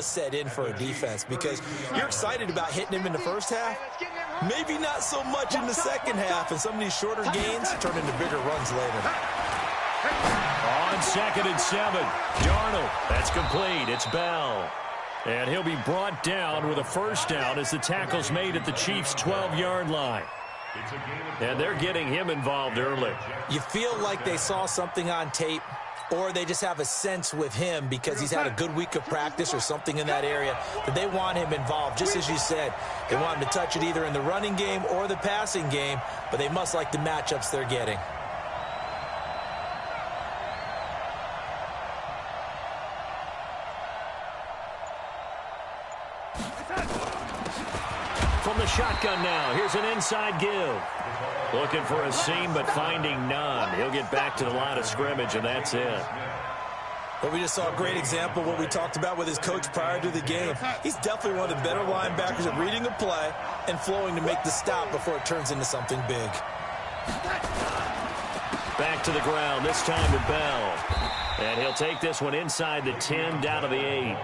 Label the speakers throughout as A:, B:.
A: set in for a defense because you're excited about hitting him in the first half, maybe not so much in the second half, and some of these shorter gains turn into bigger runs later.
B: On 2nd and 7, Darnold. That's complete. It's Bell. And he'll be brought down with a first down as the tackle's made at the Chiefs' 12-yard line. And they're getting him involved early.
A: You feel like they saw something on tape, or they just have a sense with him because he's had a good week of practice or something in that area that they want him involved. Just as you said, they want him to touch it either in the running game or the passing game, but they must like the matchups they're getting.
B: From the shotgun now, here's an inside give. Looking for a seam, but finding none. He'll get back to the line of scrimmage, and that's it.
A: Well, we just saw a great example of what we talked about with his coach prior to the game. He's definitely one of the better linebackers at reading a play and flowing to make the stop before it turns into something big.
B: Back to the ground, this time with Bell. And he'll take this one inside the 10, down to the 8.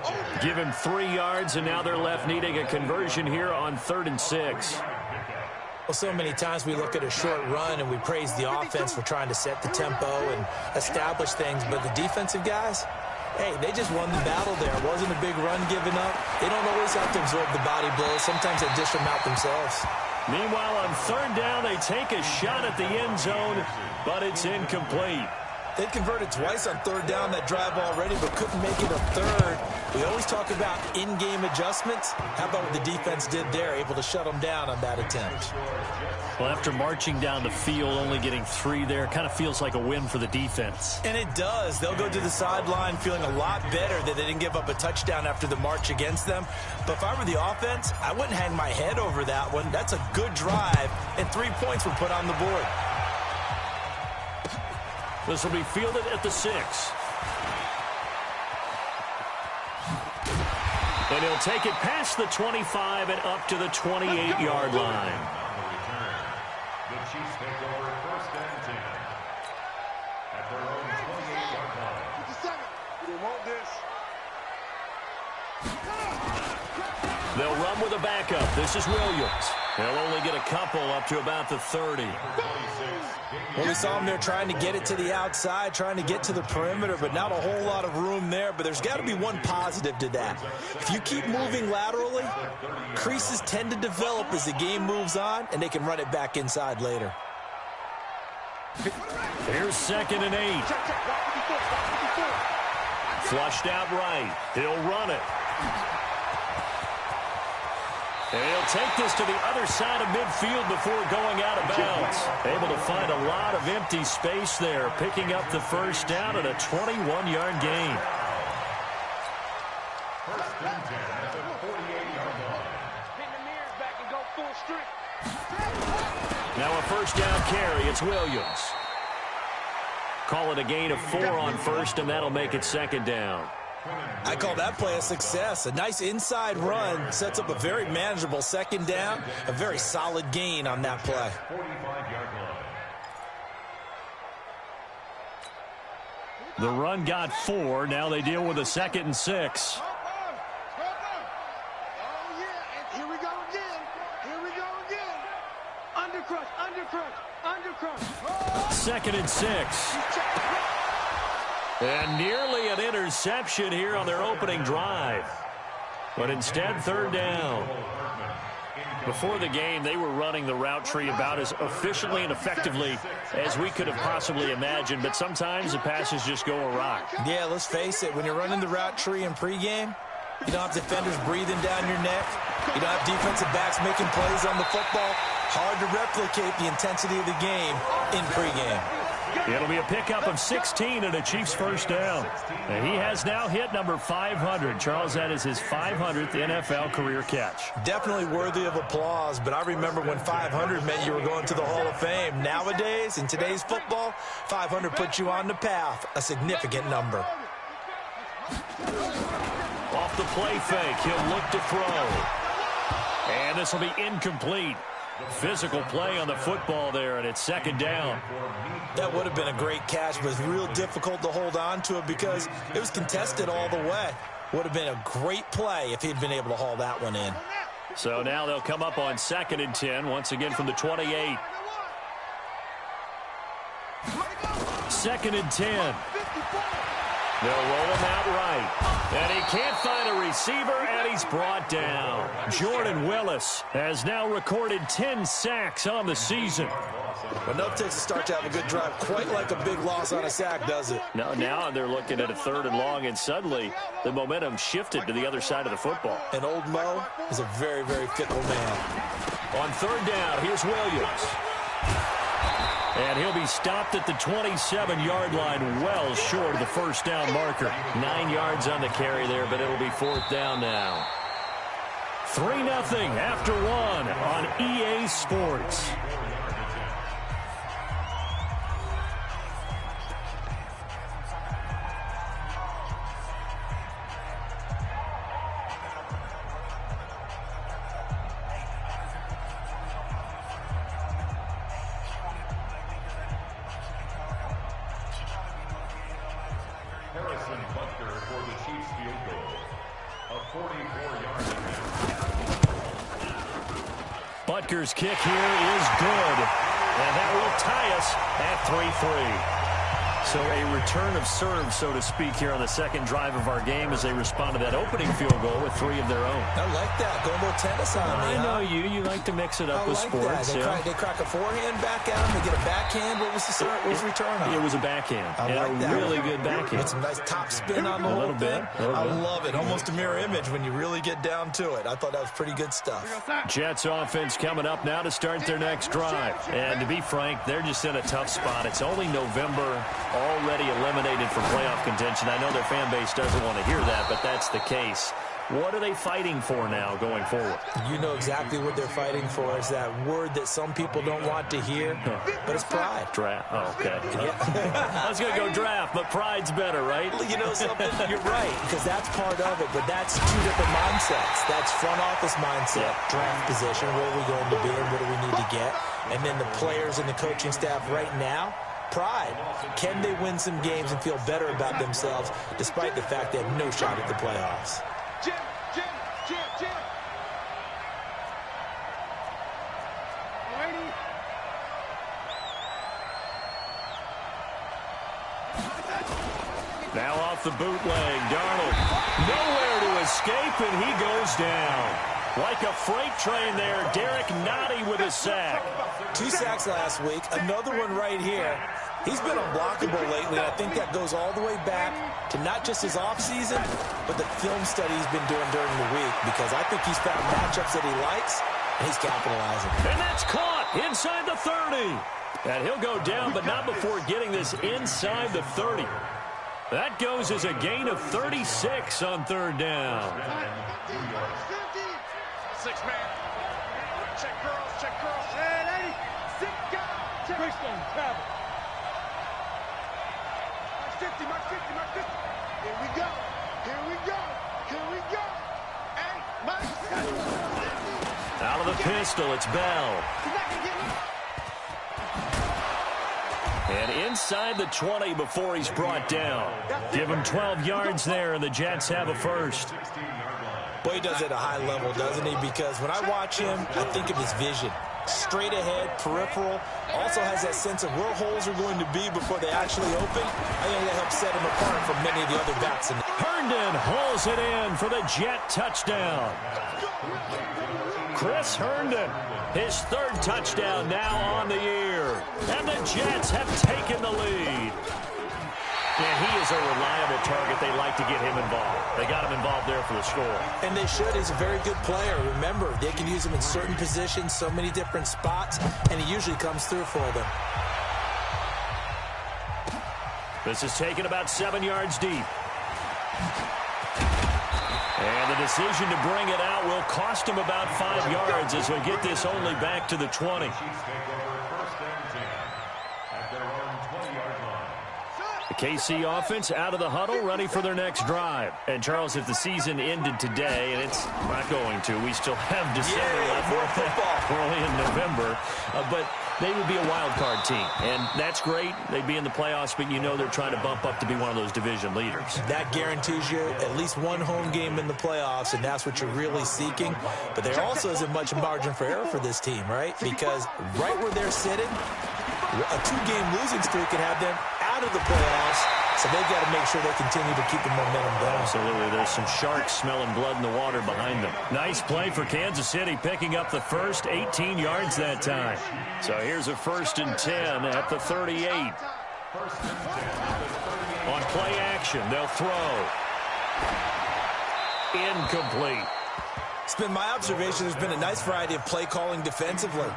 B: Give him 3 yards, and now they're left needing a conversion here on 3rd and 6.
A: Well, so many times we look at a short run and we praise the offense for trying to set the tempo and establish things, but the defensive guys, hey, they just won the battle there. It wasn't a big run given up. They don't always have to absorb the body blows. Sometimes they dish them out themselves.
B: Meanwhile, on 3rd down, they take a shot at the end zone, but it's incomplete.
A: They converted twice on 3rd down that drive already, but couldn't make it a third. We always talk about in-game adjustments. How about what the defense did there, able to shut them down on that attempt?
B: Well, after marching down the field, only getting 3 there, kind of feels like a win for the defense.
A: And it does. They'll go to the sideline feeling a lot better that they didn't give up a touchdown after the march against them. But if I were the offense, I wouldn't hang my head over that one. That's a good drive, and 3 points were put on the board.
B: This will be fielded at the 6. And he'll take it past the 25 and up to the 28-yard line.
C: The Chiefs take over 1st and 10 at their own 28-yard line.
D: 57. We want this.
B: They'll run with a backup. This is Williams. They'll only get a couple up to about the 30.
A: Well, we saw him there trying to get it to the outside, trying to get to the perimeter, but not a whole lot of room there. But there's got to be one positive to that. If you keep moving laterally, creases tend to develop as the game moves on, and they can run it back inside later.
B: Here's 2nd and 8. Flushed out right. He'll run it. And he'll take this to the other side of midfield before going out of bounds. Able to find a lot of empty space there, picking up the first down at a 21-yard gain.
C: 1st and 10 at the 48-yard line.
D: Pin the mirrors back and go full strength.
B: Now a first down carry. It's Williams. Call it a gain of 4 on 1st, and that'll make it 2nd down.
A: I call that play a success. A nice inside run sets up a very manageable 2nd down, a very solid gain on that play.
C: 45-yard line.
B: The run got 4. Now they deal with a 2nd and 6.
D: Oh, yeah, and here we go again. Here we go again. Undercrush.
B: 2nd and 6. And nearly an interception here on their opening drive. But instead, 3rd down. Before the game, they were running the route tree about as efficiently and effectively as we could have possibly imagined. But sometimes the passes just go awry.
A: Yeah, let's face it. When you're running the route tree in pregame, you don't have defenders breathing down your neck. You don't have defensive backs making plays on the football. Hard to replicate the intensity of the game in pregame.
B: It'll be a pickup of 16 and a Chiefs first down. And he has now hit number 500. Charles, that is his 500th NFL career catch.
A: Definitely worthy of applause, but I remember when 500 meant you were going to the Hall of Fame. Nowadays, in today's football, 500 puts you on the path, a significant number.
B: Off the play fake, he'll look to throw. And this will be incomplete. Physical play on the football there, and it's 2nd down.
A: That would have been a great catch, but it's real difficult to hold on to it because it was contested all the way. Would have been a great play if he'd been able to haul that one in.
B: So now they'll come up on 2nd and 10, once again from the 28. 2nd and 10. They'll roll him out right. And he can't find a receiver, and he's brought down. Jordan Willis has now recorded 10 sacks on the season.
A: Enough takes a start to have a good drive. Quite like a big loss on a sack, does it?
B: Now they're looking at a 3rd and long, and suddenly the momentum shifted to the other side of the football.
A: And old Mo is a very, very fickle man.
B: On 3rd down, here's Williams. And he'll be stopped at the 27-yard line, well short of the 1st down marker. 9 yards on the carry there, but it'll be 4th down now. 3-0 after 1 on EA Sports.
C: Harrison Butker for the Chiefs field goal. A 44-yard attempt.
B: Butker's kick here is good. And that will tie us at 3-3. So a return of serve, so to speak, here on the 2nd drive of our game as they respond to that opening field goal with 3 of their own.
A: I like that. Go a little tennis on me.
B: I know you. You like to mix it up with sports.
A: They crack a forehand back at him. They get a backhand. What was the return on?
B: It was a backhand.
A: I like that.
B: Really good backhand.
A: With some nice top spin on the whole thing. I love it. Almost a mirror image when you really get down to it. I thought that was pretty good stuff.
B: Jets offense coming up now to start their next drive. And to be frank, they're just in a tough spot. It's only November, already eliminated from playoff contention. I know their fan base doesn't want to hear that, but that's the case. What are they fighting for now going forward?
A: You know exactly what they're fighting for. Is that word that some people don't want to hear, but it's pride.
B: Draft. Oh, okay. I was going to go draft, but pride's better, right?
A: You know something? You're right, because that's part of it, but that's 2 different mindsets. That's front office mindset, draft position, where are we going to be and what do we need to get? And then the players and the coaching staff right now, pride. Can they win some games and feel better about themselves despite the fact they have no shot at the playoffs?
D: Jim. Lady.
B: Now off the bootleg, Darnold. Nowhere to escape, and he goes down. Like a freight train there, Derek Nottie with a sack.
A: 2 sacks last week, another one right here. He's been unblockable lately, and I think that goes all the way back to not just his offseason, but the film study he's been doing during the week, because I think he's found matchups that he likes, and he's capitalizing.
B: And that's caught inside the 30. And he'll go down, but not before getting this inside the 30. That goes as a gain of 36 on 3rd down.
D: 6-man. Check girls. Hey, lady. 6 guys. Check. Christian, travel. Mark 50. Here we go. Hey, Mike.
B: Out of the pistol, it's Bell. And inside the 20 before he's brought down. Give him 12 yards there, and the Jets have a first.
A: Boy, he does it at a high level, doesn't he? Because when I watch him, I think of his vision. Straight ahead, peripheral. Also has that sense of where holes are going to be before they actually open. I think that helps set him apart from many of the other backs.
B: Herndon hauls it in for the Jet touchdown. Chris Herndon, his 3rd touchdown now on the year. And the Jets have taken the lead. And he is a reliable target. They like to get him involved. They got him involved there for the score.
A: And they should. He's a very good player. Remember, they can use him in certain positions, so many different spots, and he usually comes through for them.
B: This is taken about 7 yards deep. And the decision to bring it out will cost him about 5 yards as we get this only back to the 20. The KC offense out of the huddle, ready for their next drive. And, Charles, if the season ended today, and it's not going to, we still have December left.
A: More football.
B: We're only in November. But they would be a wild card team. And that's great. They'd be in the playoffs, but you know they're trying to bump up to be one of those division leaders.
A: That guarantees you at least one home game in the playoffs, and that's what you're really seeking. But there also isn't much margin for error for this team, right? Because right where they're sitting, a 2-game losing streak could have them out of the playoffs. So they've got to make sure they continue to keep the momentum going.
B: Absolutely. There's some sharks smelling blood in the water behind them. Nice play for Kansas City, picking up the first, 18 yards that time. So here's a 1st and 10 at the 38. On play action, they'll throw. Incomplete.
A: It's been my observation there's been a nice variety of play calling defensively.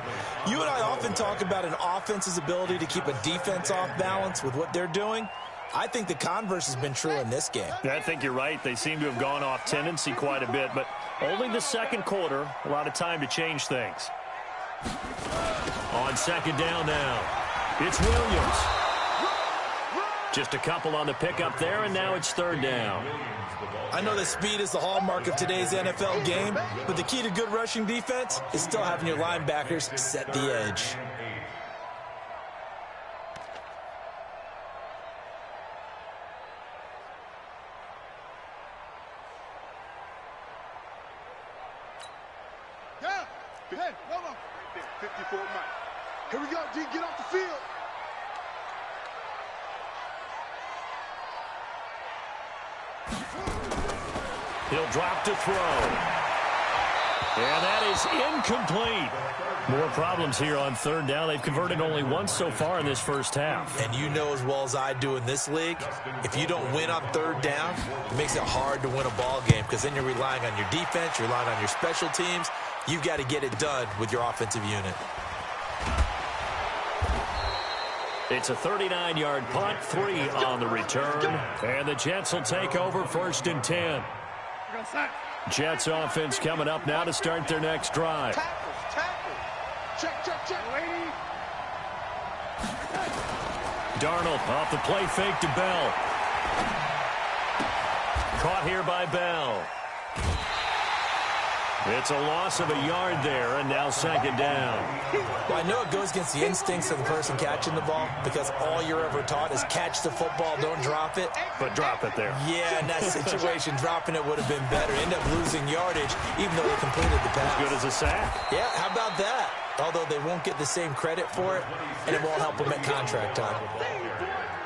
A: You and I often talk about an offense's ability to keep a defense off balance with what they're doing. I think the converse has been true in this game.
B: I think you're right. They seem to have gone off tendency quite a bit, but only the second quarter, a lot of time to change things. On 2nd down now, it's Williams. Just a couple on the pickup there, and now it's 3rd down.
A: I know that speed is the hallmark of today's NFL game, but the key to good rushing defense is still having your linebackers set the edge.
D: Hey, hold on. 54 Mike. Here we go, D. Get off the field.
B: He'll drop to throw. And that is incomplete. More problems here on 3rd down. They've converted only once so far in this first half.
A: And you know as well as I do in this league, if you don't win on 3rd down, it makes it hard to win a ball game because then you're relying on your defense, you're relying on your special teams. You've got to get it done with your offensive unit.
B: It's a 39-yard punt, 3 on the return. And the Jets will take over 1st and 10. Jets offense coming up now to start their next drive.
D: Tackle. Check.
B: Darnold off the play fake to Bell. Caught here by Bell. It's a loss of a yard there, and now 2nd down.
A: Well, I know it goes against the instincts of the person catching the ball because all you're ever taught is catch the football, don't drop it.
B: But drop it there.
A: Yeah, in that situation, dropping it would have been better. End up losing yardage, even though they completed the pass.
B: Good as a sack.
A: Yeah, how about that? Although they won't get the same credit for it, and it won't help them at contract time.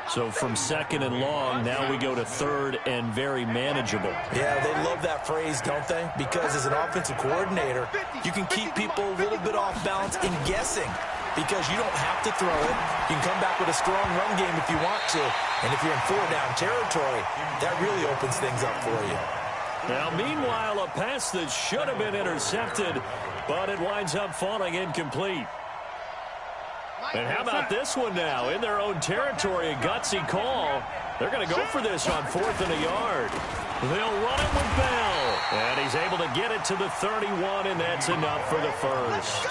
B: So from 2nd and long, now we go to 3rd and very manageable.
A: Yeah, they love that phrase, don't they? Because as an offensive coordinator, you can keep people a little bit off balance and guessing because you don't have to throw it. You can come back with a strong run game if you want to. And if you're in 4-down territory, that really opens things up for you.
B: Now, meanwhile, a pass that should have been intercepted, but it winds up falling incomplete. And how about this one now? In their own territory, a gutsy call. They're going to go for this on 4th and a yard. They'll run it with Bell. And he's able to get it to the 31, and that's enough for the first.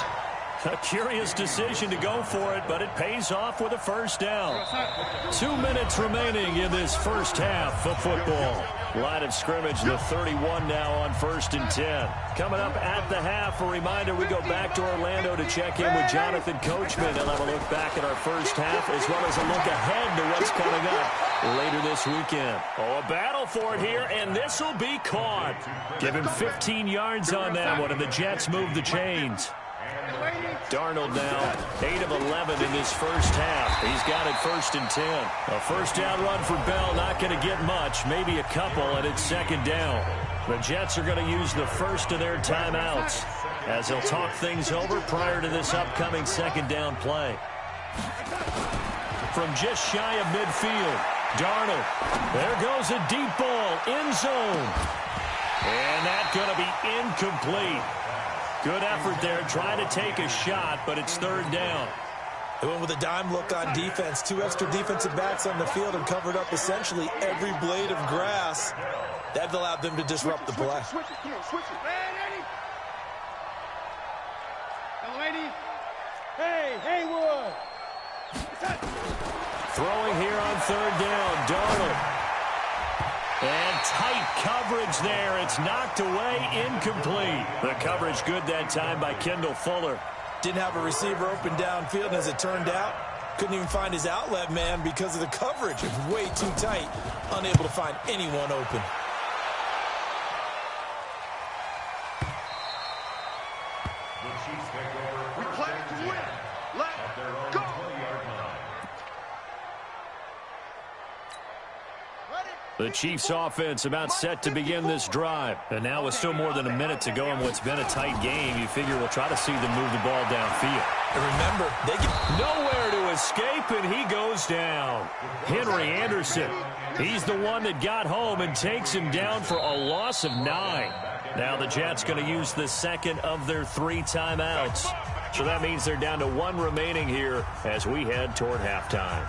B: A curious decision to go for it, but it pays off with a 1st down. 2 minutes remaining in this first half of football. Line of scrimmage, the 31 now on 1st and 10. Coming up at the half, a reminder, we go back to Orlando to check in with Jonathan Coachman. He'll have a look back at our first half as well as a look ahead to what's coming up later this weekend. Oh, a battle for it here, and this will be caught. Give him 15 yards on that one, and the Jets move the chains. Darnold now 8 of 11 in this first half. He's got it 1st and 10. A 1st down run for Bell, not going to get much, maybe a couple, and it's 2nd down. The Jets are going to use the first of their timeouts as they'll talk things over prior to this upcoming 2nd down play. From just shy of midfield, Darnold. There goes a deep ball, end zone. And that's going to be incomplete. Good effort there, trying to take a shot, but it's 3rd down.
A: They went with a dime look on defense. 2 extra defensive backs on the field and covered up essentially every blade of grass. That allowed them to disrupt the play.
D: Switch it. Come on, switch it. Hey, Haywood.
B: Throwing here on 3rd down, Darnold. And tight coverage there. It's knocked away, incomplete. The coverage good that time by Kendall Fuller.
A: Didn't have a receiver open downfield, and as it turned out, couldn't even find his outlet man because of the coverage. It was way too tight, unable to find anyone open.
C: The Chiefs take over.
D: We play to win.
C: At their own
D: Let's go.
C: 20-yard line.
B: The Chiefs offense about set to begin this drive. And now with still more than a minute to go in what's been a tight game, you figure we'll try to see them move the ball downfield.
A: And remember, they get
B: Nowhere to escape, and he goes down. Henry Anderson, he's the one that got home and takes him down for a loss of 9. Now the Jets going to use the second of their 3 timeouts. So that means they're down to 1 remaining here as we head toward halftime.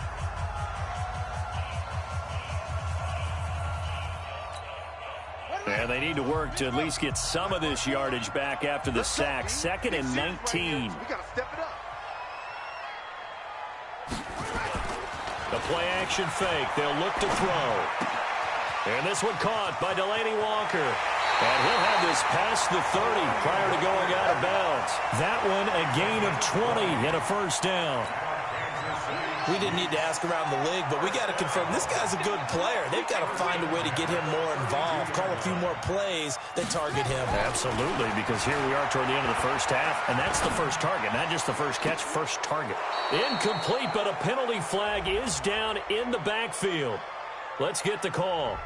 B: And they need to work to at least get some of this yardage back after the sack. 2nd and 19.
D: We got to step it up.
B: The play-action fake. They'll look to throw. And this one caught by Delaney Walker. And he'll have this past the 30 prior to going out of bounds. That one a gain of 20 and a first down.
A: We didn't need to ask around the league, but we got to confirm this guy's a good player. They've got to find a way to get him more involved, call a few more plays that target him.
B: Absolutely, because here we are toward the end of the first half, and that's the first target, not just the first catch, first target. Incomplete, but a penalty flag is down in the backfield. Let's get the call.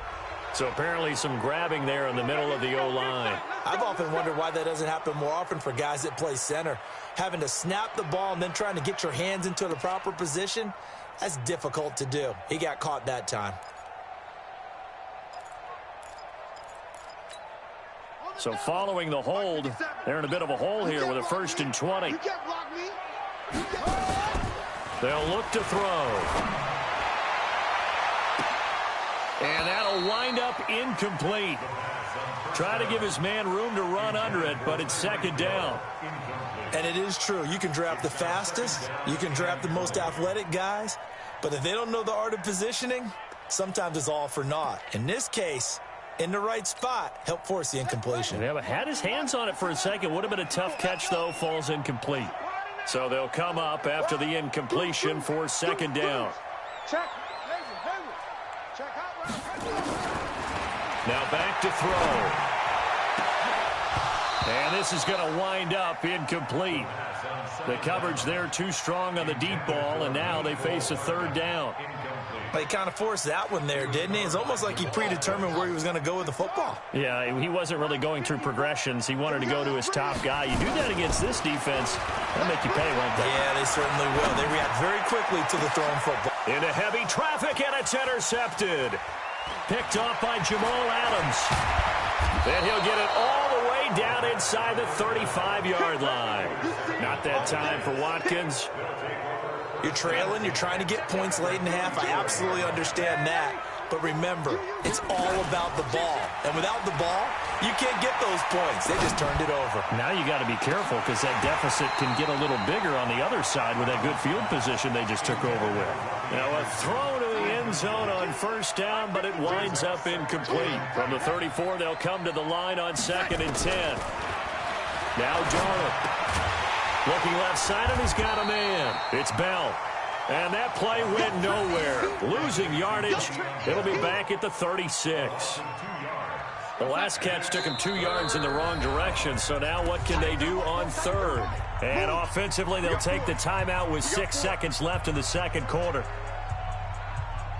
B: So apparently some grabbing there in the middle of the O-line.
A: I've often wondered why that doesn't happen more often for guys that play center. Having to snap the ball and then trying to get your hands into the proper position, that's difficult to do. He got caught that time.
B: So following the hold, they're in a bit of a hole here with a 1st and 20.
D: You can't block me.
B: They'll look to throw. And that'll wind up incomplete. Try to give his man room to run under it, but it's 2nd down.
A: And it is true. You can draft the fastest. You can draft the most athletic guys. But if they don't know the art of positioning, sometimes it's all for naught. In this case, in the right spot, help force the incompletion.
B: Yeah, but had his hands on it for a second. Would have been a tough catch, though. Falls incomplete. So they'll come up after the incompletion for 2nd down.
D: Check. Check out.
B: Now back to throw. And this is going to wind up incomplete. The coverage there too strong on the deep ball, and now they face a 3rd down.
A: He kind of forced that one there, didn't he? It's almost like he predetermined where he was going to go with the football.
B: Yeah, he wasn't really going through progressions. He wanted to go to his top guy. You do that against this defense, they'll make you pay, won't they?
A: Yeah, they certainly will. They react very quickly to the thrown football.
B: Into heavy traffic, and it's intercepted. Picked off by Jamal Adams. Then he'll get it all the way down inside the 35-yard line. Not that time for Watkins.
A: You're trailing. You're trying to get points late in the half. I absolutely understand that. But remember, it's all about the ball. And without the ball, you can't get those points. They just turned it over.
B: Now you got to be careful because that deficit can get a little bigger on the other side with that good field position they just took over with. Now a throw to the end zone on 1st down, but it winds up incomplete. From the 34, they'll come to the line on 2nd and 10. Now Darnold. Looking left side, and he's got a man. It's Bell. And that play went nowhere. Losing yardage. It'll be back at the 36. The last catch took him 2 yards in the wrong direction, so now what can they do on 3rd? And offensively, they'll take the timeout with 6 seconds left in the 2nd quarter.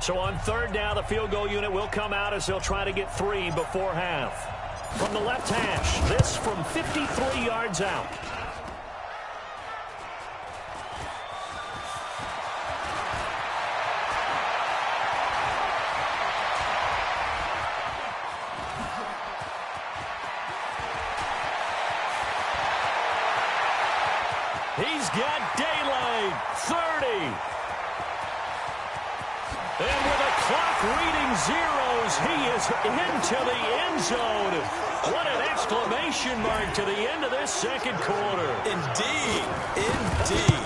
B: So on 3rd down, the field goal unit will come out as they'll try to get 3 before half. From the left hash, this from 53 yards out. He's got daylight, 30. And with a clock reading zeros, he is into the end zone. What an exclamation mark to the end of this 2nd quarter.
A: Indeed. Indeed.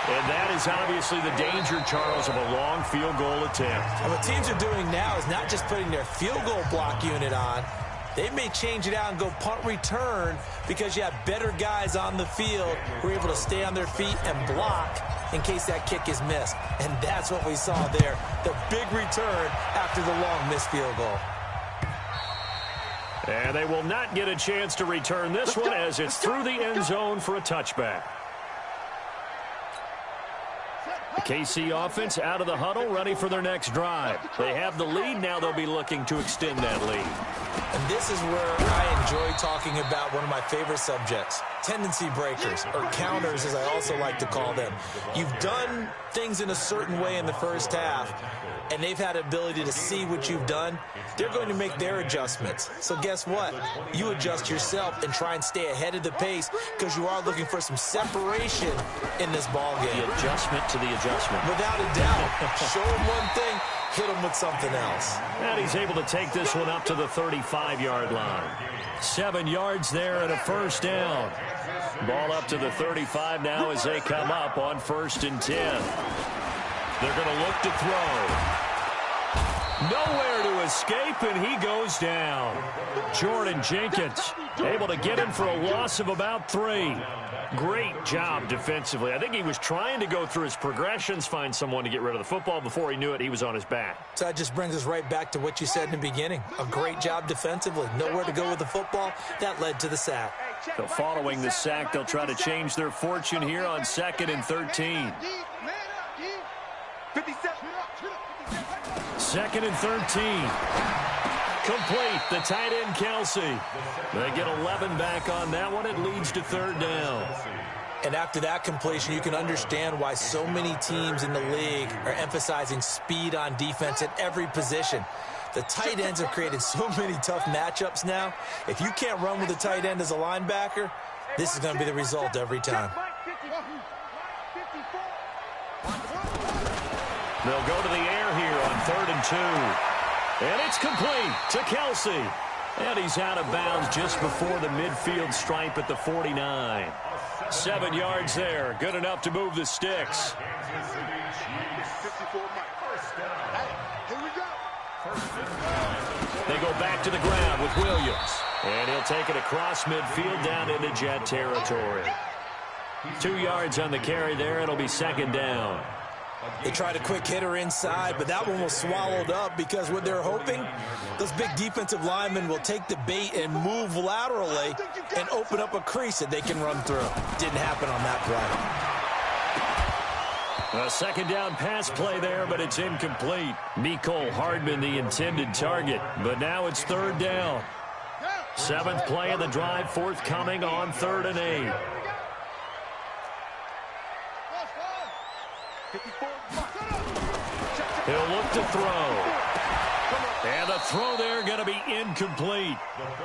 B: And that is obviously the danger, Charles, of a long field goal attempt.
A: And what teams are doing now is not just putting their field goal block unit on. They may change it out and go punt return because you have better guys on the field who are able to stay on their feet and block in case that kick is missed. And that's what we saw there, the big return after the long missed field goal.
B: And they will not get a chance to return this one as it's through the end zone for a touchback. The KC offense out of the huddle, ready for their next drive. They have the lead. Now they'll be looking to extend that lead.
A: And this is where I enjoy talking about one of my favorite subjects, tendency breakers, or counters as I also like to call them. You've done things in a certain way in the first half, and they've had the ability to see what you've done. They're going to make their adjustments. So guess what? You adjust yourself and try and stay ahead of the pace because you are looking for some separation in this ball game.
B: The adjustment to the adjustment.
A: Without a doubt. Show him one thing, hit him with something else.
B: And he's able to take this one up to the 35-yard line. 7 yards there and a first down. Ball up to the 35 now as they come up on 1st and 10. They're going to look to throw. Nowhere to escape, and he goes down. Jordan Jenkins able to get him for a loss of about 3. Great job defensively. I think he was trying to go through his progressions, find someone to get rid of the football. Before he knew it, he was on his back.
A: So that just brings us right back to what you said in the beginning. A great job defensively. Nowhere to go with the football. That led to the sack.
B: So following the sack, they'll try to change their fortune here on 2nd and 13. 2nd and 13. Complete. The tight end, Kelsey. They get 11 back on that one. It leads to 3rd down.
A: And after that completion, you can understand why so many teams in the league are emphasizing speed on defense at every position. The tight ends have created so many tough matchups now. If you can't run with a tight end as a linebacker, this is going to be the result every time.
B: They'll go to the air here on 3rd and 2. And it's complete to Kelsey. And he's out of bounds just before the midfield stripe at the 49. 7 yards there. Good enough to move the sticks. They go back to the ground with Williams. And he'll take it across midfield down into Jet territory. 2 yards on the carry there. It'll be 2nd down.
A: They tried a quick hitter inside, but that one was swallowed up because what they're hoping, those big defensive linemen will take the bait and move laterally and open up a crease that they can run through. Didn't happen on that play.
B: A 2nd down pass play there, but it's incomplete. Mecole Hardman, the intended target, but now it's 3rd down. 7th play of the drive, forthcoming on 3rd and 8. He'll look to throw. And the throw there going to be incomplete.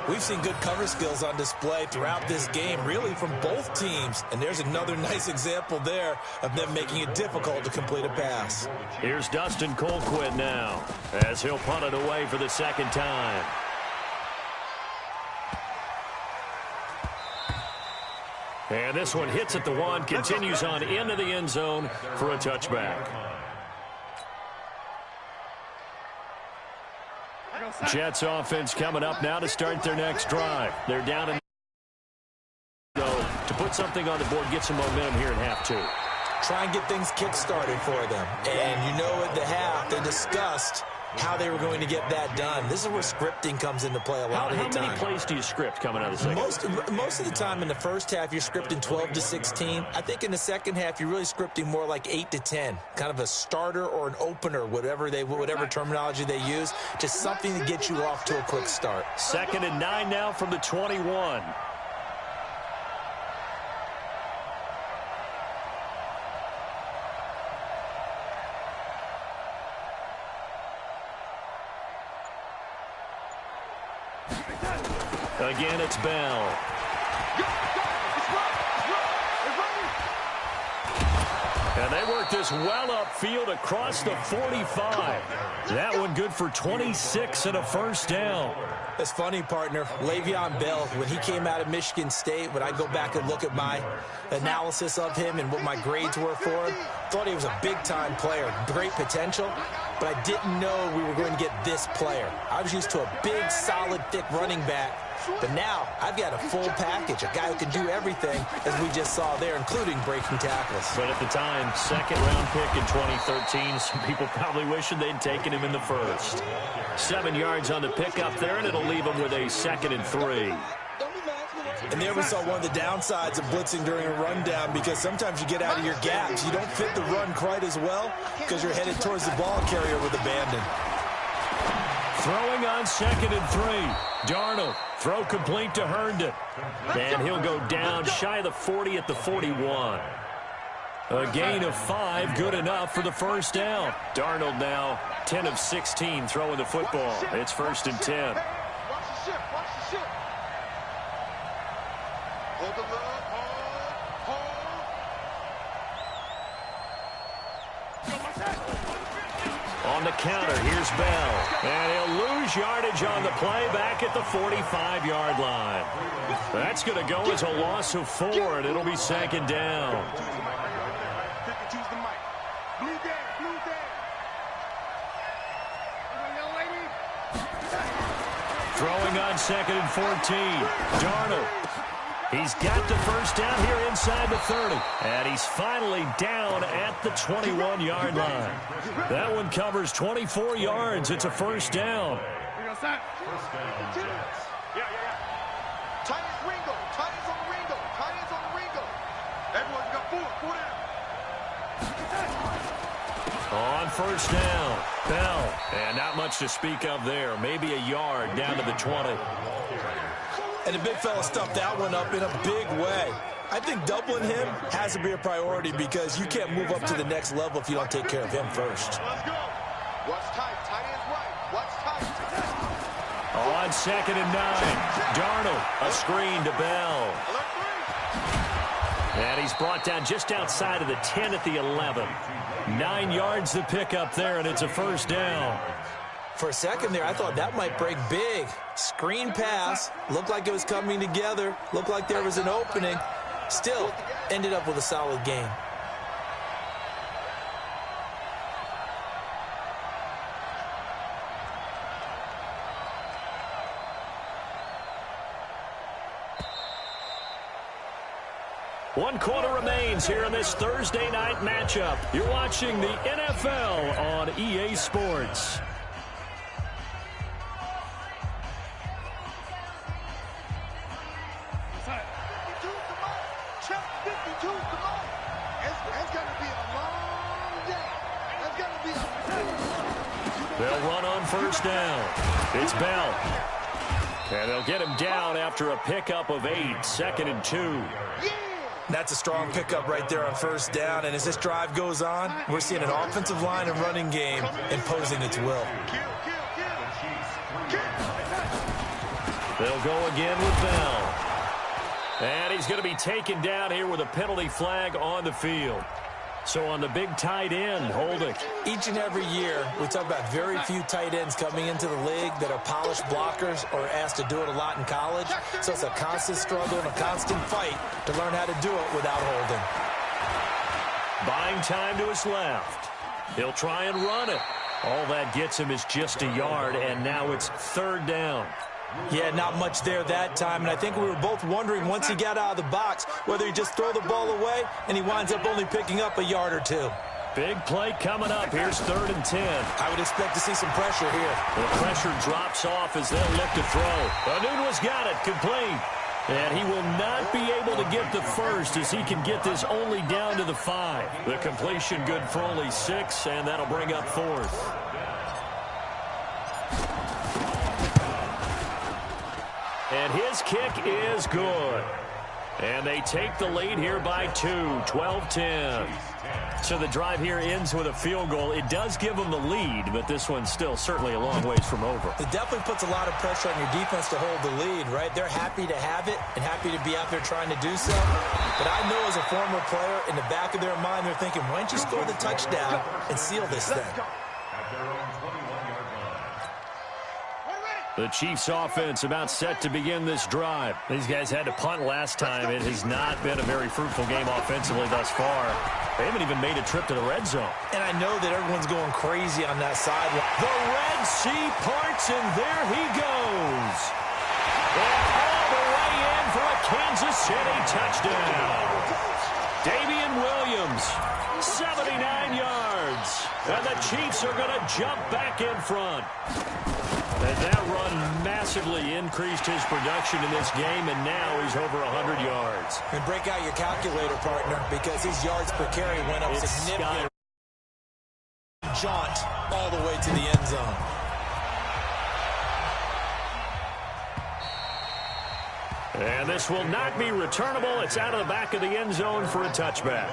A: We've seen good cover skills on display throughout this game, really from both teams. And there's another nice example there of them making it difficult to complete a pass.
B: Here's Dustin Colquitt now as he'll punt it away for the 2nd time. And this one hits at the 1, continues on into the end zone for a touchback. Jets offense coming up now to start their next drive. They're down in to put something on the board, get some momentum here in half 2.
A: Try and get things kick-started for them. And you know at the half they discussed how they were going to get that done. This is where scripting comes into play a lot of the time.
B: How many plays do you script coming out of the second?
A: Most of the time in the first half, you're scripting 12 to 16. I think in the second half, you're really scripting more like 8 to 10. Kind of a starter or an opener, whatever terminology they use. Just something to get you off to a quick start.
B: 2nd and 9 now from the 21. Again, it's Bell. And they work this well upfield across the 45. That one good for 26 and a first down.
A: It's funny, partner. Le'Veon Bell, when he came out of Michigan State, when I go back and look at my analysis of him and what my grades were for him, thought he was a big-time player, great potential. but I didn't know we were going to get this player. I was used to a big, solid, thick running back, but now I've got a full package, a guy who can do everything, as we just saw there, including breaking tackles.
B: But at the time, second-round pick in 2013, some people probably wishing they'd taken him in the first. 7 yards on the pickup there, and it'll leave him with a 2nd and 3.
A: And there we saw one of the downsides of blitzing during a rundown, because sometimes you get out of your gaps. You don't fit the run quite as well because you're headed towards the ball carrier with abandon.
B: Throwing on 2nd and 3. Darnold, throw complete to Herndon. And he'll go down shy of the 40 at the 41. A gain of 5, good enough for the first down. Darnold now 10 of 16 throwing the football. It's 1st and 10.
D: Watch the ship, watch the ship. Hold the love, hold.
B: On the counter, here's Bell. And he'll lose yardage on the play back at the 45-yard line. That's going to go as a loss of 4, and it'll be 2nd down.
D: Choose the mic. Blue down, blue down. Young lady.
B: Throwing on 2nd and 14. Darnold. He's got the first down here inside the 30. And he's finally down at the 21-yard line. That one covers 24 yards. It's a first down.
D: First down, Jets. Yeah. Tight ends Ringo. Tight ends on the Ringo. Tight ends on the Ringo. Everyone's got 4 down.
B: On first down, Bell. And not much to speak of there. Maybe a yard down to the 20.
A: And the big fella stuffed that one up in a big way. I think doubling him has to be a priority, because you can't move up to the next level if you don't take care of him first.
D: Let's go. Watch tight. Tight ends right. Watch tight.
B: On 2nd and 9, Darnold, a screen to Bell. And he's brought down just outside of the 10 at the 11. 9 yards to pick up there, and it's a first down.
A: For a second there, I thought that might break big. Screen pass. Looked like it was coming together. Looked like there was an opening. Still, ended up with a solid game.
B: One quarter remains here in this Thursday night matchup. You're watching the NFL on EA Sports.
D: Check 52 's the mark. It's going to be a long day. It's going to be a...
B: They'll run on first down. It's Bell. And they'll get him down after a pickup of 8, 2nd and 2.
A: That's a strong pickup right there on first down. And as this drive goes on, we're seeing an offensive line and running game imposing its will.
B: They'll go again with Bell. And he's going to be taken down here with a penalty flag on the field. So on the big tight end, Holding.
A: Each and every year, we talk about very few tight ends coming into the league that are polished blockers or asked to do it a lot in college. So it's a constant struggle and a constant fight to learn how to do it without Holding.
B: Buying time to his left. He'll try and run it. All that gets him is just a yard, and now it's 3rd down.
A: Yeah, not much there that time, and I think we were both wondering once he got out of the box whether he just throw the ball away and he winds up only picking up a yard or 2.
B: Big play coming up. Here's 3rd and 10.
A: I would expect to see some pressure here.
B: The pressure drops off as they'll look to throw. Anunua's got it, complete. And he will not be able to get the first as he can get this only down to the 5. The completion good for only 6, and that'll bring up 4th. And his kick is good. And they take the lead here by 2, 12-10. So the drive here ends with a field goal. It does give them the lead, but this one's still certainly a long ways from over.
A: It definitely puts a lot of pressure on your defense to hold the lead, right? They're happy to have it and happy to be out there trying to do so. But I know as a former player, in the back of their mind, they're thinking, why don't you score the touchdown and seal this thing?
B: The The Chiefs offense about set to begin this drive. These guys had to punt last time. It has not been a very fruitful game offensively thus far. They haven't even made a trip to the red zone.
A: And I know that everyone's going crazy on that sideline.
B: The Red Sea parts, and there he goes. And all the way in for a Kansas City touchdown. Damian Williams, 79 yards. And the Chiefs are going to jump back in front. And that run massively increased his production in this game, and now he's over 100 yards.
A: And break out your calculator, partner, because his yards per carry went up significantly. Jaunt all the way to the end zone.
B: And this will not be returnable. It's out of the back of the end zone for a touchback.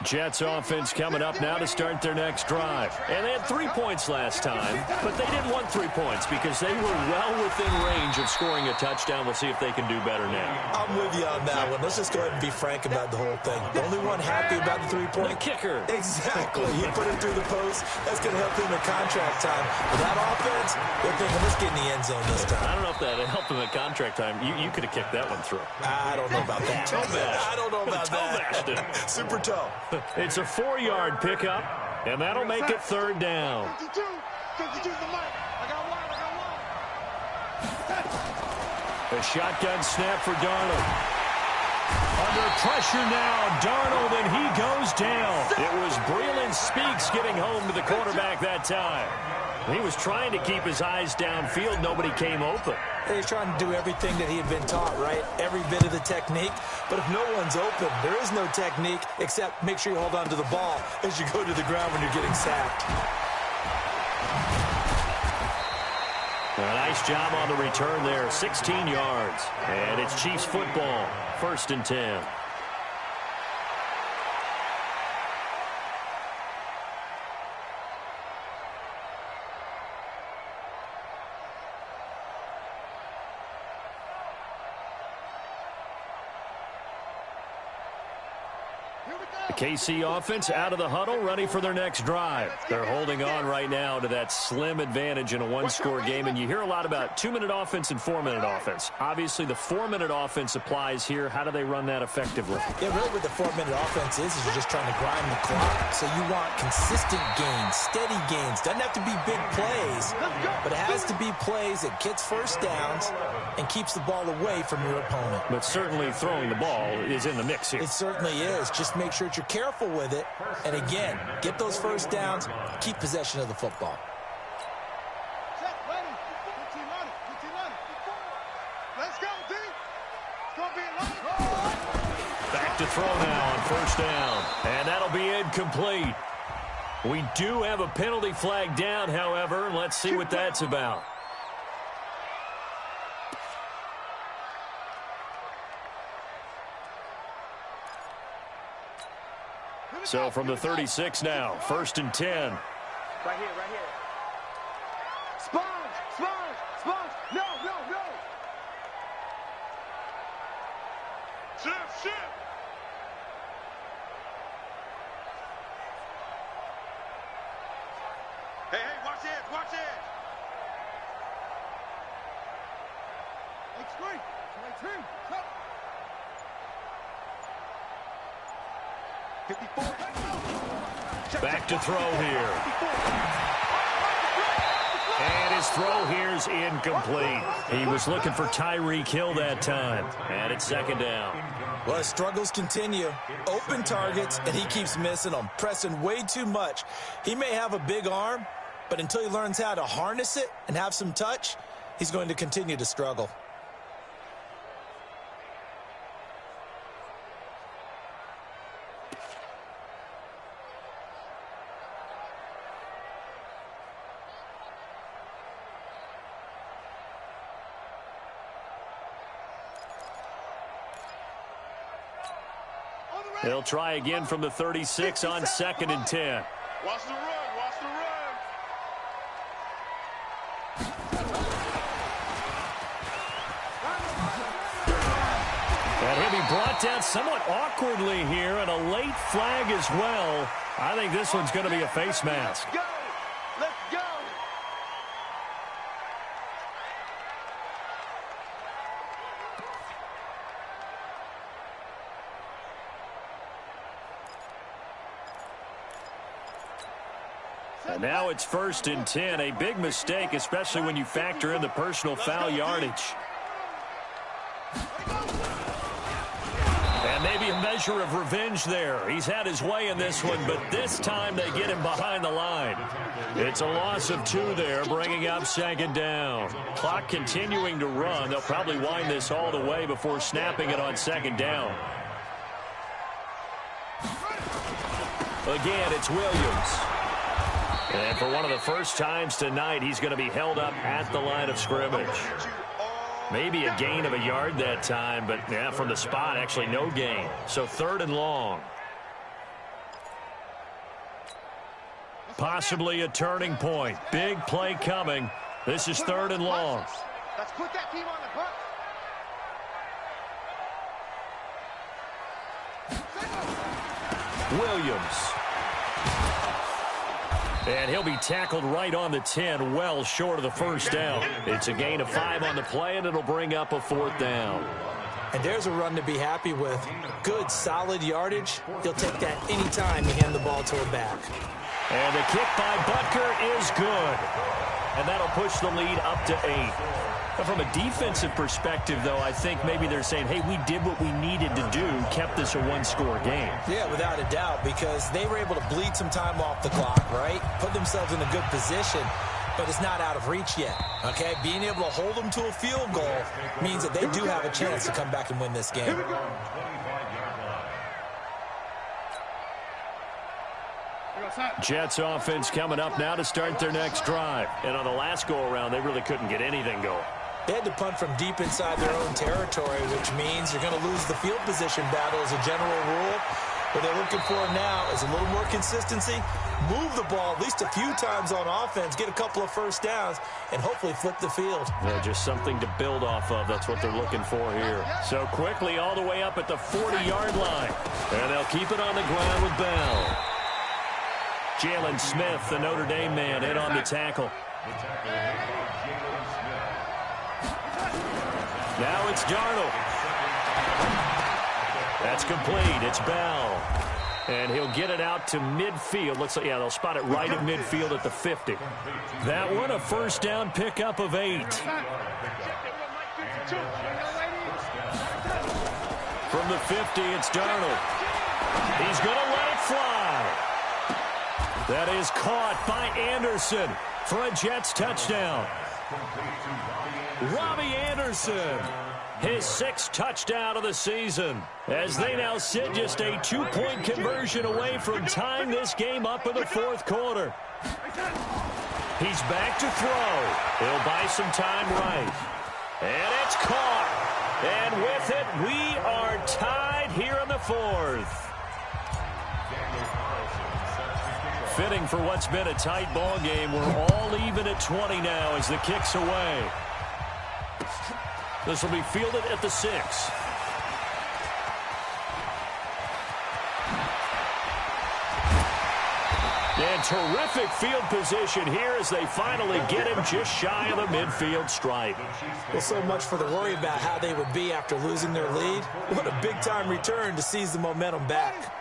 B: Jets offense coming up now to start their next drive. And they had 3 points last time, but they didn't want 3 points because they were well within range of scoring a touchdown. We'll see if they can do better now.
A: I'm with you on that one. Let's just go ahead and be frank about the whole thing. The only one happy about the 3-point?
B: The kicker.
A: Exactly. He put it through the post. That's going to help him at contract time. With that offense, they're thinking, let's get in the end zone this time.
B: I don't know if that helped him at contract time. You could have kicked that one through.
A: I don't know about that. I don't know about that. Super toe.
B: It's a 4-yard pickup, and that'll make it third down.
D: 52 the mic. I got one.
B: A shotgun snap for Darnold. Under pressure now, Darnold, and he goes down. It was Breeland Speaks getting home to the quarterback that time. He was trying to keep his eyes downfield. Nobody came open.
A: He's trying to do everything that he had been taught, right? Every bit of the technique. But if no one's open, there is no technique except make sure you hold on to the ball as you go to the ground when you're getting sacked.
B: A nice job on the return there, 16 yards. And it's Chiefs football, 1st and 10. The KC offense out of the huddle, ready for their next drive. They're holding on right now to that slim advantage in a one-score game, and you hear a lot about 2-minute offense and 4-minute offense. Obviously, the 4-minute offense applies here. How do they run that effectively?
A: Yeah, really what the 4-minute offense is you're just trying to grind the clock. So you want consistent gains, steady gains. Doesn't have to be big plays, but it has to be plays that gets first downs and keeps the ball away from your opponent.
B: But certainly throwing the ball is in the mix here.
A: It certainly is. Just make sure you're careful with it. And again, get those first downs, keep possession of the football.
D: Let's go, D. It's going to be a long.
B: Back to throw now on 1st down. And that'll be incomplete. We do have a penalty flag down, however. Let's see what that's about. So from the 36 now, 1st and 10.
D: Right here, right here. Sponge. No. Shift. Hey, watch it. It's great. Cut. 54.
B: Back to throw here. And his throw here's incomplete. He was looking for Tyreek Hill that time. And it's 2nd down.
A: Well, his struggles continue. Open targets, and he keeps missing them, pressing way too much. He may have a big arm, but until he learns how to harness it and have some touch, he's going to continue to struggle.
B: They'll try again from the 36 on 2nd and 10.
D: Watch the run.
B: And he'll be brought down somewhat awkwardly here, and a late flag as well. I think this one's going to be a face mask.
D: Let's go.
B: And now it's 1st and 10. A big mistake, especially when you factor in the personal foul yardage. And maybe a measure of revenge there. He's had his way in this one, but this time they get him behind the line. It's a loss of 2 there, bringing up 2nd down. Clock continuing to run. They'll probably wind this all the way before snapping it on 2nd down. Again, it's Williams. And for one of the first times tonight, he's going to be held up at the line of scrimmage. Maybe a gain of a yard that time, but yeah, from the spot, actually no gain. So 3rd and long. Possibly a turning point. Big play coming. This is 3rd and long.
D: Let's put that team on the hook.
B: Williams. And he'll be tackled right on the 10, well short of the 1st down. It's a gain of 5 on the play, and it'll bring up a 4th down.
A: And there's a run to be happy with. Good, solid yardage. He'll take that any time you hand the ball to a back.
B: And the kick by Butker is good. And that'll push the lead up to 8. But from a defensive perspective, though, I think maybe they're saying, hey, we did what we needed to do, kept this a 1-score game.
A: Yeah, without a doubt, because they were able to bleed some time off the clock, right? Put themselves in a good position, but it's not out of reach yet, okay? Being able to hold them to a field goal means that they do have a chance to come back and win this game.
B: Jets offense coming up now to start their next drive. And on the last go-around, they really couldn't get anything going.
A: They had to punt from deep inside their own territory, which means you're going to lose the field position battle as a general rule. What they're looking for now is a little more consistency, move the ball at least a few times on offense, get a couple of 1st downs, and hopefully flip the field.
B: Yeah, just something to build off of. That's what they're looking for here. So quickly all the way up at the 40-yard line. And they'll keep it on the ground with Bell. Jalen Smith, the Notre Dame man, in on the tackle. Now it's Darnold. That's complete. It's Bell. And he'll get it out to midfield. Looks like, yeah, they'll spot it right at midfield at the 50. That one, a 1st down pickup of 8. From the 50, it's Darnold. He's going to let it fly. That is caught by Anderson for a Jets touchdown. Robbie Anderson, his 6th touchdown of the season, as they now sit just a 2-point conversion away from tying this game up in the 4th quarter. He's back to throw. He'll buy some time right. And it's caught. And with it, we are tied here in the 4th. Fitting for what's been a tight ball game. We're all even at 20 now as the kick's away. This will be fielded at the 6. And terrific field position here as they finally get him just shy of the midfield stripe.
A: Well, so much for the worry about how they would be after losing their lead. What a big-time return to seize the momentum back.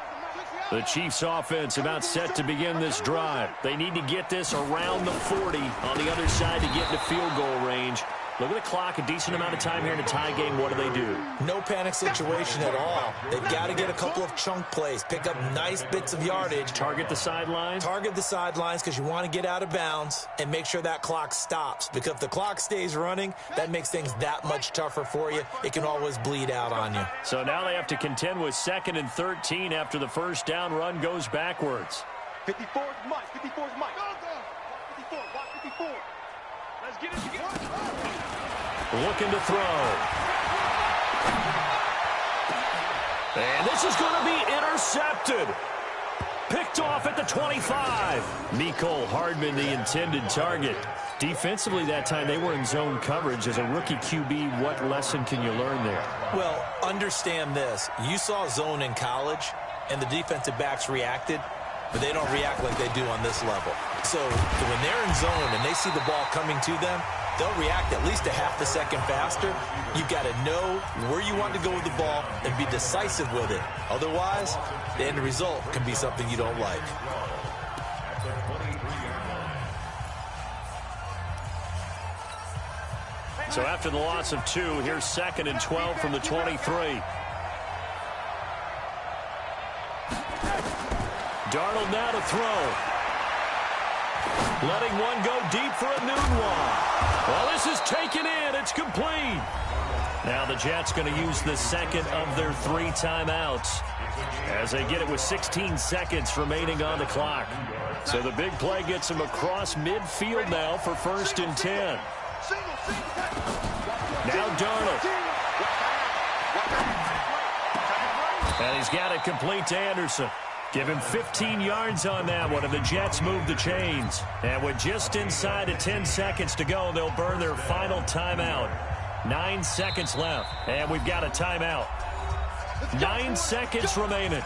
B: The Chiefs offense about set to begin this drive. They need to get this around the 40 on the other side to get into field goal range. Look at the clock, a decent amount of time here in a tie game. What do they do?
A: No panic situation at all. They've got to get a couple of chunk plays, pick up nice bits of yardage.
B: Target the sidelines?
A: Target the sidelines because you want to get out of bounds and make sure that clock stops. Because if the clock stays running, that makes things that much tougher for you. It can always bleed out on you.
B: So now they have to contend with 2nd and 13 after the 1st down run goes backwards.
D: 54 is Mike. 54 is Mike. 54. Watch 54. Let's get it together.
B: Looking to throw. And this is going to be intercepted. Picked off at the 25. Mecole Hardman, the intended target. Defensively that time, they were in zone coverage. As a rookie QB, what lesson can you learn there?
A: Well, understand this. You saw zone in college, and the defensive backs reacted, but they don't react like they do on this level. So when they're in zone and they see the ball coming to them, they'll react at least a half a second faster. You've got to know where you want to go with the ball and be decisive with it. Otherwise, the end result can be something you don't like.
B: So after the loss of 2, here's 2nd and 12 from the 23. Darnold now to throw. Letting one go deep for a noon one. Well, this is taken in. It's complete. Now the Jets going to use the second of their 3 timeouts as they get it with 16 seconds remaining on the clock. So the big play gets them across midfield now for 1st and 10. Now Darnold. And he's got it complete to Anderson. Give him 15 yards on that one, and the Jets move the chains. And with just inside of 10 seconds to go, they'll burn their final timeout. 9 seconds left, and we've got a timeout. 9 seconds remaining.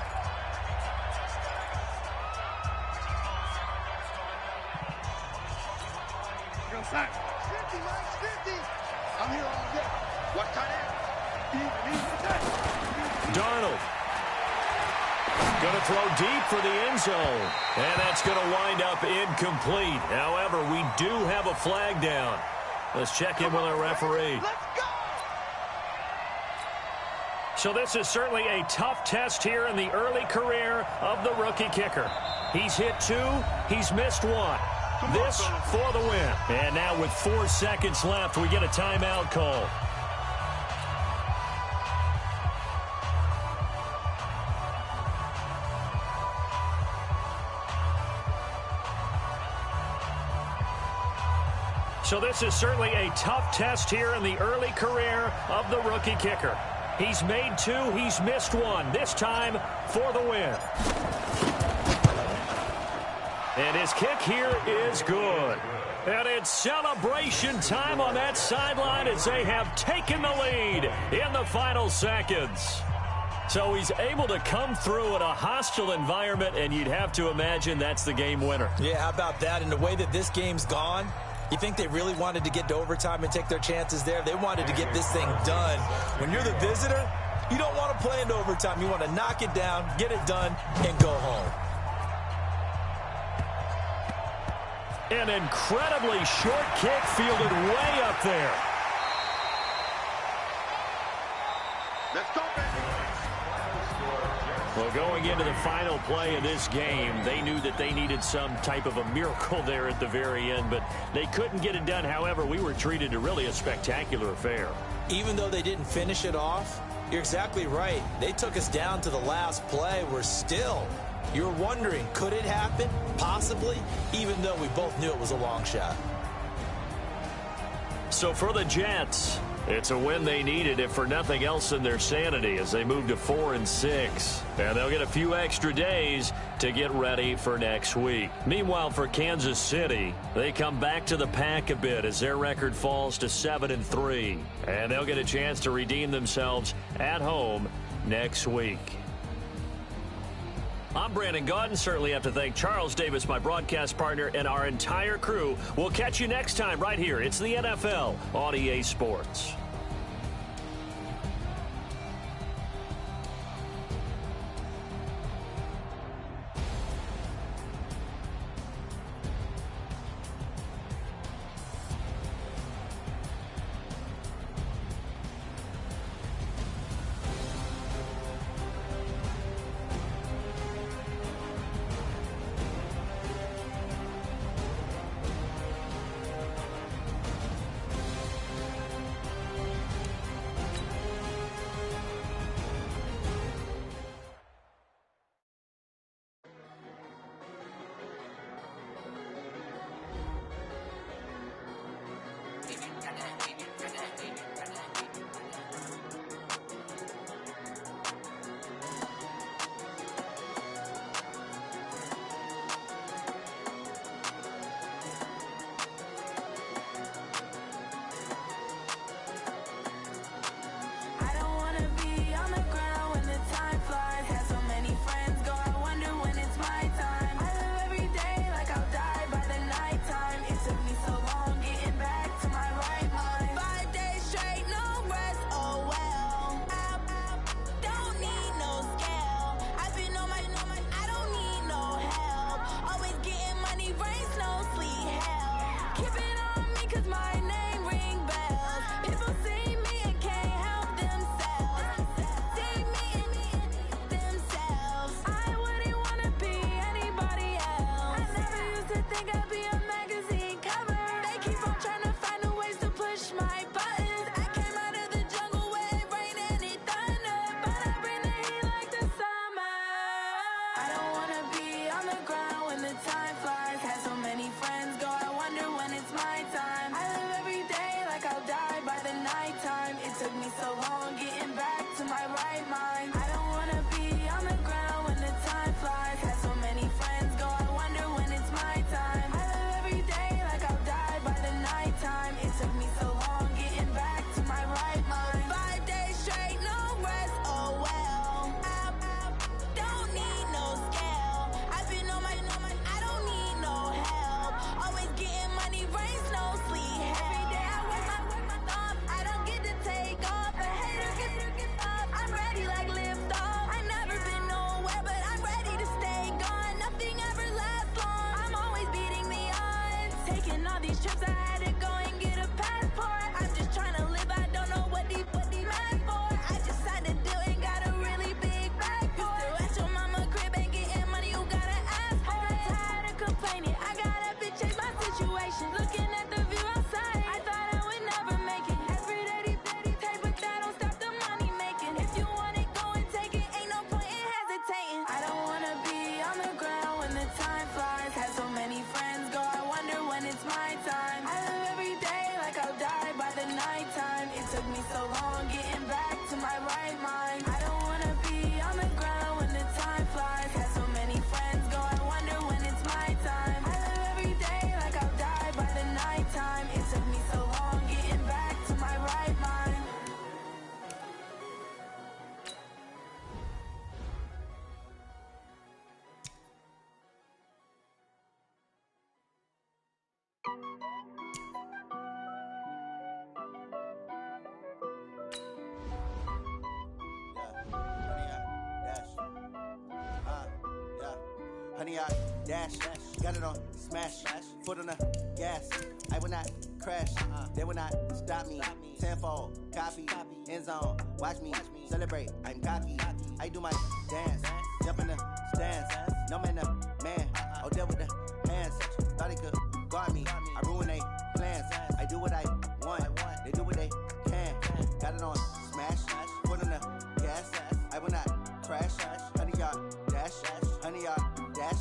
B: Darnold. Going to throw deep for the end zone. And that's going to wind up incomplete. However, we do have a flag down. Let's check in with our referee. So this is certainly a tough test here in the early career of the rookie kicker. He's hit 2. He's missed 1. This for the win. And now with 4 seconds left, we get a timeout call. So this is certainly a tough test here in the early career of the rookie kicker. He's made 2, he's missed 1. This time for the win. And his kick here is good. And it's celebration time on that sideline as they have taken the lead in the final seconds. So he's able to come through in a hostile environment, and you'd have to imagine that's the game winner.
A: Yeah, how about that? And the way that this game's gone, you think they really wanted to get to overtime and take their chances there? They wanted to get this thing done. When you're the visitor, you don't want to play into overtime. You want to knock it down, get it done, and go home.
B: An incredibly short kick fielded way up there.
D: Let's go, baby.
B: Well, going into the final play of this game, they knew that they needed some type of a miracle there at the very end, but they couldn't get it done. However, we were treated to really a spectacular affair.
A: Even though they didn't finish it off, you're exactly right. They took us down to the last play. You're wondering, could it happen? Possibly, even though we both knew it was a long shot.
B: So for the Jets, it's a win they needed, if for nothing else than their sanity, as they move to 4-6. And they'll get a few extra days to get ready for next week. Meanwhile, for Kansas City, they come back to the pack a bit as their record falls to 7-3. And they'll get a chance to redeem themselves at home next week. I'm Brandon Gaudin. Certainly have to thank Charles Davis, my broadcast partner, and our entire crew. We'll catch you next time right here. It's the NFL on EA Sports.
E: right mind. I don't wanna be on the ground when the time flies. Had so many friends go, I wonder when it's my time. I live every day like I'll die by the nighttime. It took me so long getting back to my right mind.
F: Honey, I dash, got it on smash, foot on the gas. I will not crash, they will not stop me. Tenfold, copy, end zone, watch me celebrate. I'm cocky, I do my dance, jump in the stands. No man, man, oh there with the hands. Thought he could guard me, I ruin they plans. I do what I want, they do what they can. Got it on smash, foot on the gas. I will not crash, honey, y'all dash, honey, y'all dash,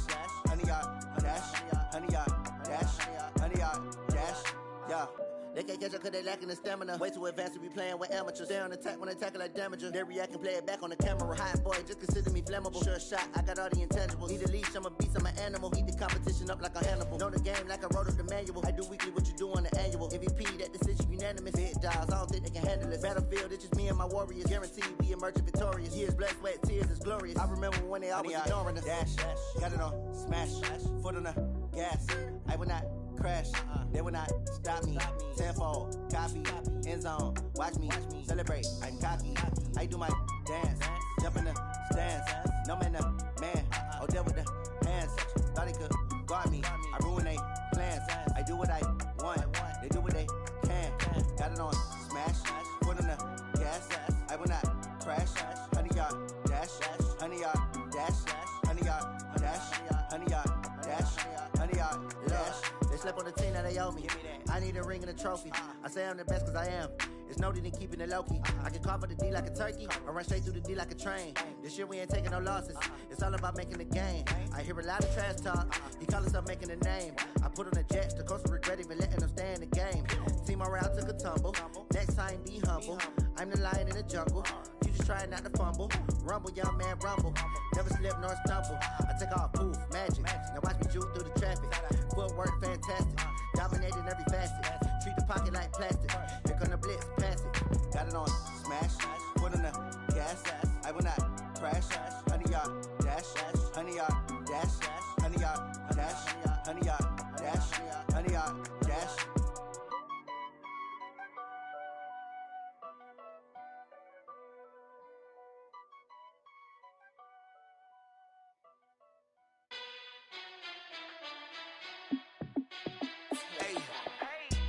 F: honey, y'all dash, honey, y'all dash, honey, y'all dash, yeah. They can't catch up cause they lacking the stamina. Way too advanced to be playing with amateurs. They on attack when they tackle like damager. They react and play it back on the camera. Hot boy, just consider me flammable. Sure shot, I got all the intangibles. Need a leash, I'm a beast, I'm an animal. Eat the competition up like a Hannibal. Know the game like I wrote up the manual. I do weekly what you do on the annual. MVP, that decision unanimous. Hit dials, I don't think they can handle it. Battlefield, it's just me and my warriors. Guaranteed we emerge victorious. Years, blood, sweat, tears, is glorious. I remember when they always ignoring us. Dash, got it on smash, foot on the gas. I will not crash, they will not stop me. Tenfold, copy, end zone, watch me celebrate. I'm cocky, I do my dance, jump in the stands. No man, man, oh there with the hands. Thought he could guard me, I ruin they plans. I do what I want, they do what they can. Got it on smash, foot on the gas. I will not crash, honey, y'all dash, honey, y'all dash, honey, y'all dash, honey, y'all dash, honey, y'all dash. They slept on the team that they owe me. I need a ring and a trophy. I say I'm the best cause I am. It's no need in keeping it low-key. I can carve up the D like a turkey or run straight through the D like a train. This year we ain't taking no losses. It's all about making the game. I hear a lot of trash talk. He call himself making a name. I put on the Jets. The coach will regret even letting them stay in the game. Team morale took a tumble. Next time be humble. I'm the lion in the jungle. You just trying not to fumble. Rumble, young man, rumble. Never slip nor stumble. I take off, poof, magic. Now watch me juke through the traffic. Footwork fantastic. Dominating every facet. Treat the pocket like plastic. Here come the blitz, pass it. Got it on smash, foot on the gas. I will not crash. Honey, y'all dash, honey, y'all dash, honey, y'all dash, honey, y'all dash, honey, y'all dash.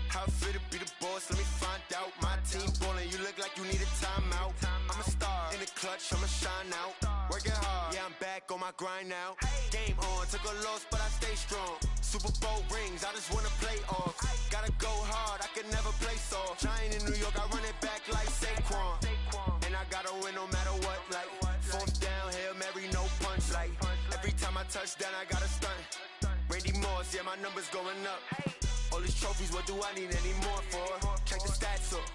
G: How fit to be the boss? Let me find out. My team ballin', you look like you need a timeout. I'm a star in the clutch, I'ma shine out. Working hard, yeah, I'm back on my grind now. Game on, took a loss, but I stay strong. Super Bowl rings, I just wanna play off. Gotta go hard, I can never play soft. Giant in New York, I run it back like Saquon. And I gotta win no matter what, like fourth down, Hail Mary, no punch. Like every time I touch down, I gotta stunt. Randy Moss, yeah, my numbers going up. All these trophies, what do I need any more for? Check the stats up.